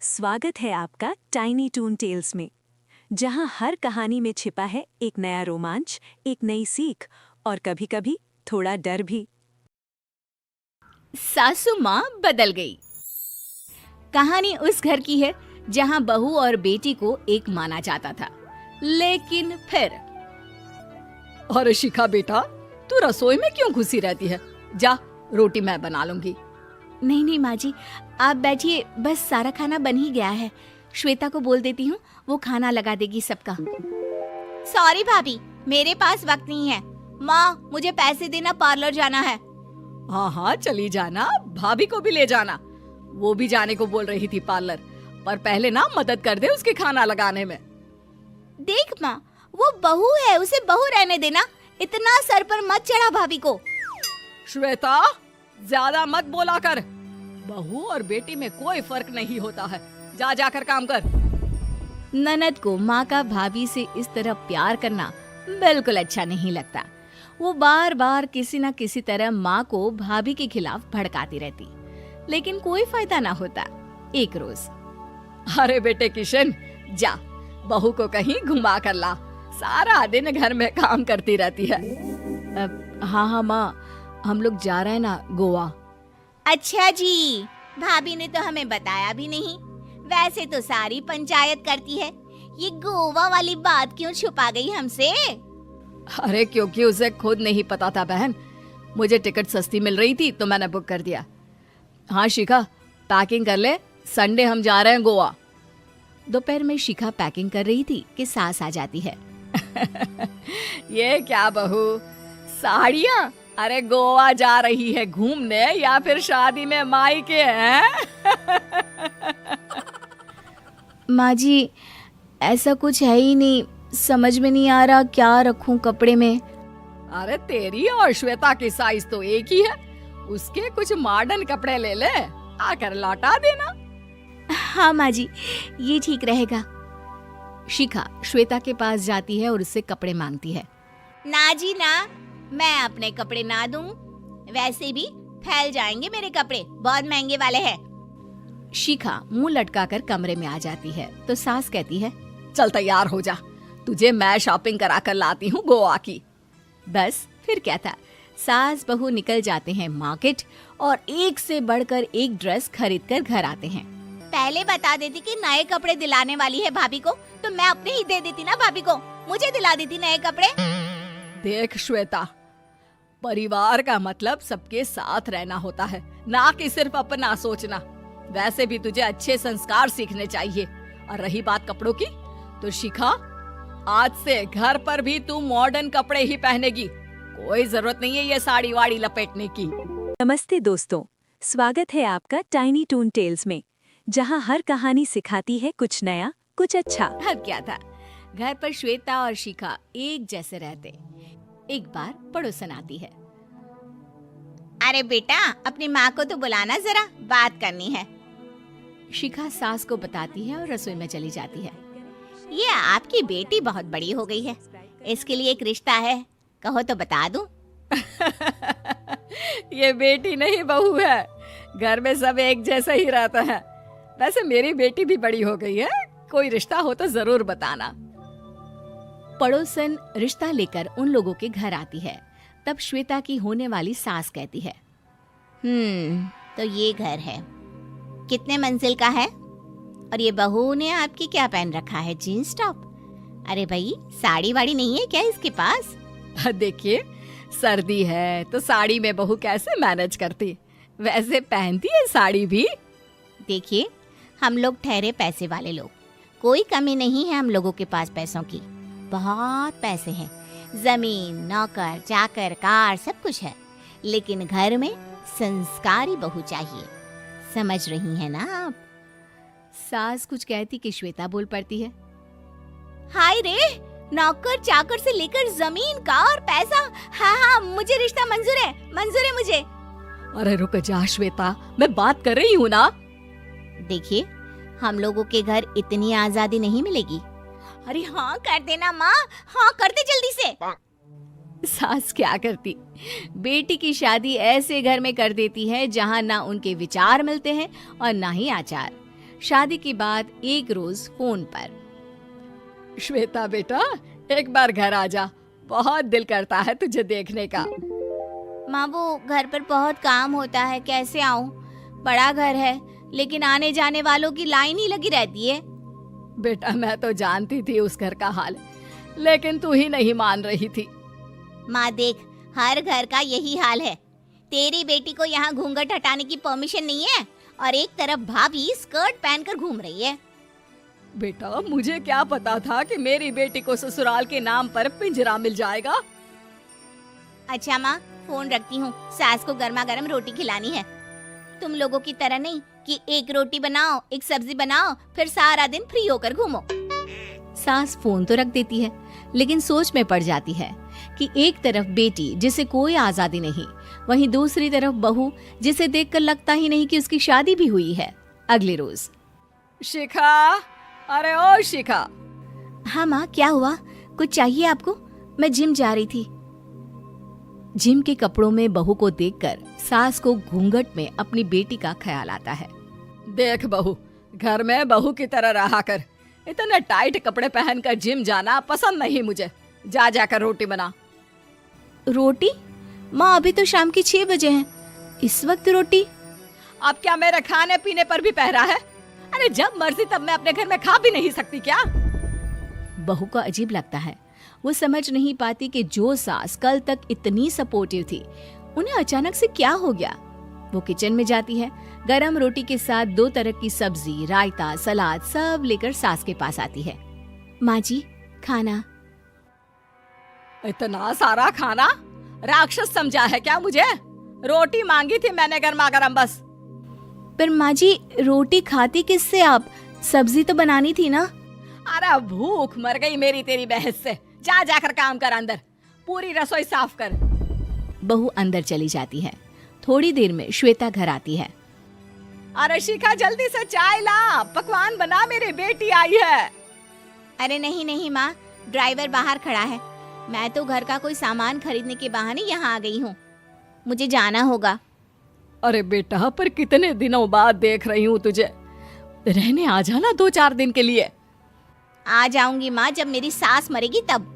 स्वागत है आपका टाइनी टून टेल्स में, जहां हर कहानी में छिपा है एक नया रोमांच, एक नई सीख और कभी-कभी थोड़ा डर भी। सासू माँ बदल गई। कहानी उस घर की है जहाँ बहू और बेटी को एक माना जाता था, लेकिन फिर अरे शिखा बेटा, तू रसोई में क्यों घुसी रहती है? जा, रोटी मैं बना लूंगी। नहीं माँ जी, आप बैठिए, बस सारा खाना बन ही गया है। श्वेता को बोल देती हूँ, वो खाना लगा देगी सबका। सॉरी भाभी, मेरे पास वक्त नहीं है। माँ, मुझे पैसे देना, पार्लर जाना है। हाँ चली जाना, भाभी को भी ले जाना। वो भी जाने को बोल रही थी पार्लर, पर पहले ना मदद कर दे उसके खाना लगाने में। देख माँ, वो बहू है, उसे बहू रहने देना, इतना सर पर मत चढ़ा भाभी को। श्वेता, ज्यादा मत बोला कर। बहू और बेटी में कोई फर्क नहीं होता है। जा जाकर काम कर। ननद को माँ का भाभी से इस तरह प्यार करना बिल्कुल अच्छा नहीं लगता। वो बार बार किसी न किसी तरह माँ को भाभी के खिलाफ भड़काती रहती, लेकिन कोई फायदा ना होता। एक रोज, अरे बेटे किशन, जा बहू को कहीं घुमा कर ला। सारा दिन घर में काम करती रहती है। हाँ माँ, हम लोग जा रहे हैं ना गोवा। अच्छा जी, भाभी ने तो हमें बताया भी नहीं। वैसे तो सारी पंचायत करती है, ये गोवा वाली बात क्यों छुपा गई हमसे? अरे क्योंकि उसे खुद नहीं पता था बहन। मुझे टिकट सस्ती मिल रही थी तो मैंने बुक कर दिया। हाँ शिखा, पैकिंग कर ले, संडे हम जा रहे हैं गोवा। दोपहर में शिखा पैकिंग कर रही थी कि सास आ जाती है। ये क्या बहू, साड़ियाँ? अरे गोवा जा रही है घूमने या फिर शादी में मायके हैं? माँ जी, ऐसा कुछ है ही नहीं, समझ में नहीं आ रहा क्या रखूं कपड़े में। अरे तेरी और श्वेता की साइज तो एक ही है। उसके कुछ मॉडर्न कपड़े ले ले, आकर लौटा देना। हाँ माँ जी, ये ठीक रहेगा। शिखा श्वेता के पास जाती है और उससे कपड़े मांगती है। ना जी ना, मैं अपने कपड़े ना दूं, वैसे भी फैल जाएंगे मेरे कपड़े, बहुत महंगे वाले हैं। शिखा मुंह लटकाकर कमरे में आ जाती है तो सास कहती है, चल तैयार हो जा, तुझे मैं शॉपिंग करा कर लाती हूँ गोवा की। बस फिर क्या था, सास बहू निकल जाते हैं मार्केट और एक से बढ़कर एक ड्रेस खरीद कर घर आते हैं। पहले बता देती कि नए कपड़े दिलाने वाली है भाभी को, तो मैं अपने ही दे देती ना भाभी को, मुझे दिला देती नए कपड़े। देख श्वेता, परिवार का मतलब सबके साथ रहना होता है, ना कि सिर्फ अपना सोचना। वैसे भी तुझे अच्छे संस्कार सीखने चाहिए। और रही बात कपड़ों की, तो शिखा, आज से घर पर भी तू मॉडर्न कपड़े ही पहनेगी। कोई जरूरत नहीं है ये साड़ी वाड़ी लपेटने की। नमस्ते दोस्तों, स्वागत है आपका टाइनी टून टेल्स में, जहां हर कहानी सिखाती है कुछ नया, कुछ अच्छा। अब क्या था, घर पर श्वेता और शिखा एक जैसे रहते। एक बार पड़ोसन आती है। अरे बेटा, अपनी माँ को तो बुलाना, जरा बात करनी है। शिखा सास को बताती है और रसोई में चली जाती है। ये आपकी बेटी बहुत बड़ी हो गई है, इसके लिए एक रिश्ता है, कहो तो बता दूं। ये बेटी नहीं बहू है, घर में सब एक जैसा ही रहता है। वैसे मेरी बेटी भी बड़ी हो गई है, कोई रिश्ता हो तो जरूर बताना। पड़ोसन रिश्ता लेकर उन लोगों के घर आती है। तब श्वेता की होने वाली सास कहती है, तो ये घर है, कितने मंजिल का है? और ये बहू ने आपकी क्या पहन रखा है, जीन्स टॉप? अरे भाई, साड़ी वाड़ी नहीं है क्या इसके पास? देखिए, सर्दी है तो साड़ी में बहू कैसे मैनेज करती, वैसे पहनती है साड़ी भी। देखिए, हम लोग ठहरे पैसे वाले लोग, कोई कमी नहीं है हम लोगों के पास पैसों की, बहुत पैसे हैं, जमीन, नौकर चाकर, कार, सब कुछ है, लेकिन घर में संस्कारी बहू चाहिए। समझ रही हैं ना आप? सास कुछ कहती कि श्वेता बोल पड़ती है, हाय रे, नौकर चाकर से लेकर जमीन, कार, पैसा, हाँ, मुझे रिश्ता मंजूर है मुझे। अरे रुक जा श्वेता, मैं बात कर रही हूँ ना। देखिए, हम लोगों के घर इतनी आजादी नहीं मिलेगी। अरे हाँ कर देना माँ, हाँ कर दे जल्दी से। सास क्या करती, बेटी की शादी ऐसे घर में कर देती है जहाँ ना उनके विचार मिलते हैं और ना ही आचार। शादी के बाद एक रोज फोन पर। श्वेता बेटा, एक बार घर आ जा, बहुत दिल करता है तुझे देखने का। माँ वो घर पर बहुत काम होता है, कैसे आऊँ? बड़ा घर है लेकिन आने जाने वालों की लाइन ही लगी रहती है। बेटा मैं तो जानती थी उस घर का हाल, लेकिन तू ही नहीं मान रही थी। माँ देख, हर घर का यही हाल है। तेरी बेटी को यहाँ घूंघट हटाने की परमिशन नहीं है और एक तरफ भाभी स्कर्ट पहनकर घूम रही है। बेटा मुझे क्या पता था कि मेरी बेटी को ससुराल के नाम पर पिंजरा मिल जाएगा। अच्छा माँ, फोन रखती हूँ, सास को गर्मा गर्म रोटी खिलानी है। तुम लोगों की तरह नहीं कि एक रोटी बनाओ, एक सब्जी बनाओ, फिर सारा दिन फ्री होकर घूमो। सास फोन तो रख देती है, लेकिन सोच में पड़ जाती है कि एक तरफ बेटी जिसे कोई आजादी नहीं, वहीं दूसरी तरफ बहू जिसे देखकर लगता ही नहीं कि उसकी शादी भी हुई है। अगले रोज। शिखा, अरे ओ शिखा। हाँ माँ, क्या हुआ? कुछ चाहिए आपको? मैं जिम जा रही थी। जिम के कपड़ों में बहू को देखकर सास को घूंघट में अपनी बेटी का ख्याल आता है। देख बहू, घर में बहू की तरह रहा कर। इतने टाइट कपड़े पहनकर जिम जाना पसंद नहीं मुझे। जा जाकर रोटी बना। रोटी? माँ अभी तो शाम की 6 बजे हैं, इस वक्त रोटी? अब क्या मेरे खाने पीने पर भी पहरा है? अरे जब मर्जी तब मैं अपने घर में खा भी नहीं सकती क्या? बहू को अजीब लगता है। वो समझ नहीं पाती कि जो सास कल तक इतनी सपोर्टिव थी, उन्हें अचानक से क्या हो गया। वो किचन में जाती है, गरम रोटी के साथ 2 तरह की सब्जी, रायता, सलाद सब लेकर सास के पास आती है। माँ जी, खाना। इतना सारा खाना? राक्षस समझा है क्या मुझे? रोटी मांगी थी मैंने गर्मा गर्म बस। पर माँ जी, रोटी खाती किससे आप? सब्जी तो बनानी थी ना। अरे भूख मर गई मेरी तेरी बहस से। जा जाकर काम कर, अंदर पूरी रसोई साफ कर। बहू अंदर चली जाती है। थोड़ी देर में श्वेता घर आती है। अरे शिखा, जल्दी से चाय ला, पकवान बना, मेरी बेटी आई है। अरे नहीं नहीं माँ, ड्राइवर बाहर खड़ा है। मैं तो घर का कोई सामान खरीदने के बहाने यहाँ आ गई हूँ, मुझे जाना होगा। अरे बेटा, पर कितने दिनों बाद देख रही हूँ तुझे, रहने आ जाना 2-4 दिन के लिए। आ जाऊंगी माँ, जब मेरी सास मरेगी तब।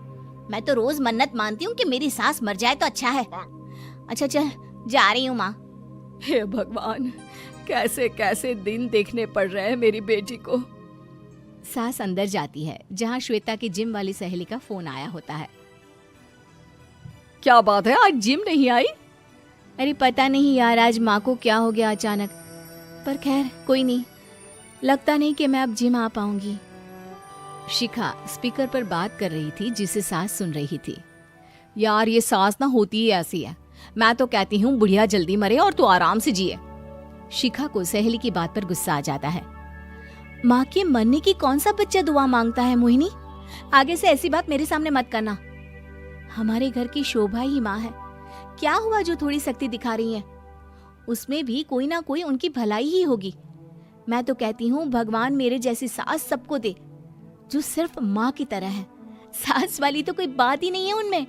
मैं तो रोज मन्नत मानती हूँ कि मेरी सास मर जाए तो अच्छा है। अच्छा चल, जा रही हूँ माँ। हे भगवान, कैसे कैसे दिन देखने पड़ रहे हैं मेरी बेटी को। सास अंदर जाती है, जहाँ श्वेता की जिम वाली सहेली का फोन आया होता है। क्या बात है, आज जिम नहीं आई? अरे पता नहीं यार, आज माँ को क्या हो गया अचानक। पर खैर कोई नहीं, लगता नहीं कि मैं अब जिम आ पाऊंगी। शिखा स्पीकर पर बात कर रही थी, जिसे सास सुन रही थी। यार ये सास ना होती ही ऐसी है। मैं तो कहती हूँ बुढ़िया जल्दी मरे और तू आराम से जिए। शिखा को सहेली की बात पर गुस्सा आ जाता है। माँ के मरने की कौन सा बच्चा दुआ मांगता है मोहिनी? आगे से ऐसी बात मेरे सामने मत करना। हमारे घर की शोभा ही माँ है। क्या हुआ जो थोड़ी सख्ती दिखा रही है? उसमें भी कोई ना कोई उनकी भलाई ही होगी। मैं तो कहती हूँ भगवान मेरे जैसी सास सबको दे, जो सिर्फ माँ की तरह है। सास वाली तो कोई बात ही नहीं है उनमें।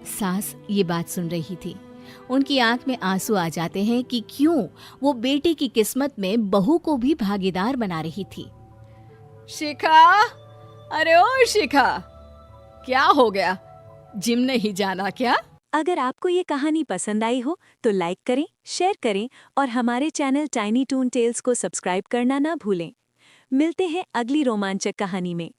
सास ये बात सुन रही थी। उनकी आंख में आंसू आ जाते हैं कि क्यों वो बेटी की किस्मत में बहू को भी भागीदार बना रही थी। शिखा, अरे ओ शिखा, क्या हो गया? जिम नहीं जाना क्या? अगर आपको ये कहानी पसंद आई हो तो लाइक करें, शेयर करें और हमारे चैनल टाइनी टून टेल्स को सब्सक्राइब करना ना भूलें। मिलते हैं अगली रोमांचक कहानी में।